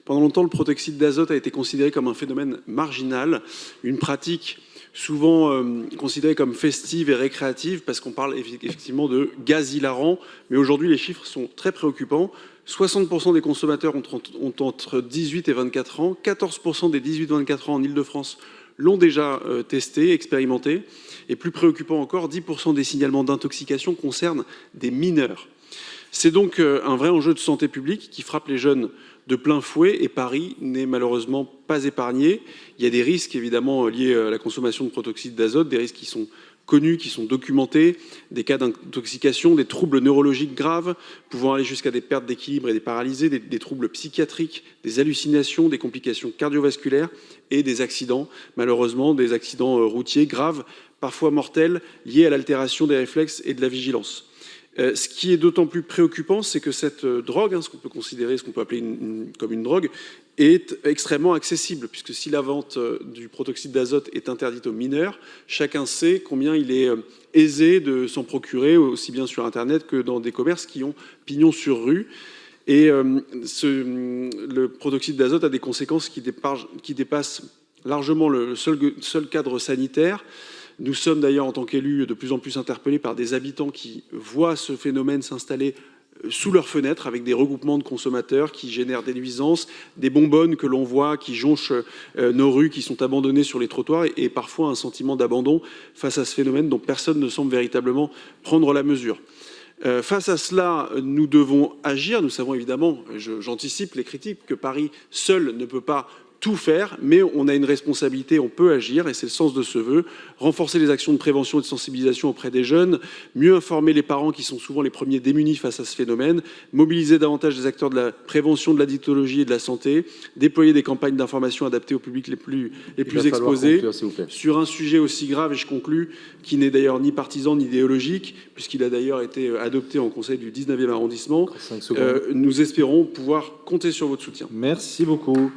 Pendant longtemps, le protoxyde d'azote a été considéré comme un phénomène marginal, une pratique souvent considérée comme festive et récréative, parce qu'on parle effectivement de gaz hilarant. Mais aujourd'hui, les chiffres sont très préoccupants. 60% des consommateurs ont entre 18 et 24 ans. 14% des 18-24 ans en Ile-de-France l'ont déjà testé, expérimenté. Et plus préoccupant encore, 10% des signalements d'intoxication concernent des mineurs. C'est donc un vrai enjeu de santé publique qui frappe les jeunes de plein fouet, et Paris n'est malheureusement pas épargné. Il y a des risques évidemment liés à la consommation de protoxyde d'azote, des risques qui sont connus, qui sont documentés, des cas d'intoxication, des troubles neurologiques graves, pouvant aller jusqu'à des pertes d'équilibre et des paralysés, des troubles psychiatriques, des hallucinations, des complications cardiovasculaires et des accidents, malheureusement des accidents routiers graves, parfois mortels, liés à l'altération des réflexes et de la vigilance. Ce qui est d'autant plus préoccupant, c'est que cette drogue, ce qu'on peut considérer, ce qu'on peut appeler comme une drogue, est extrêmement accessible, puisque si la vente du protoxyde d'azote est interdite aux mineurs, chacun sait combien il est aisé de s'en procurer, aussi bien sur Internet que dans des commerces qui ont pignon sur rue. Et le protoxyde d'azote a des conséquences qui dépassent largement le seul cadre sanitaire. Nous sommes d'ailleurs, en tant qu'élus, de plus en plus interpellés par des habitants qui voient ce phénomène s'installer sous leurs fenêtres, avec des regroupements de consommateurs qui génèrent des nuisances, des bonbonnes que l'on voit qui jonchent nos rues, qui sont abandonnées sur les trottoirs, et parfois un sentiment d'abandon face à ce phénomène dont personne ne semble véritablement prendre la mesure. Face à cela, nous devons agir. Nous savons évidemment, j'anticipe les critiques, que Paris seul ne peut pas tout faire, mais on a une responsabilité, on peut agir, et c'est le sens de ce vœu. Renforcer les actions de prévention et de sensibilisation auprès des jeunes, mieux informer les parents qui sont souvent les premiers démunis face à ce phénomène, mobiliser davantage les acteurs de la prévention de l'addictologie et de la santé, déployer des campagnes d'information adaptées aux publics les plus exposés, conclure, sur un sujet aussi grave, et je conclus, qui n'est d'ailleurs ni partisan ni idéologique, puisqu'il a d'ailleurs été adopté en conseil du 19e arrondissement. Nous espérons pouvoir compter sur votre soutien. Merci beaucoup.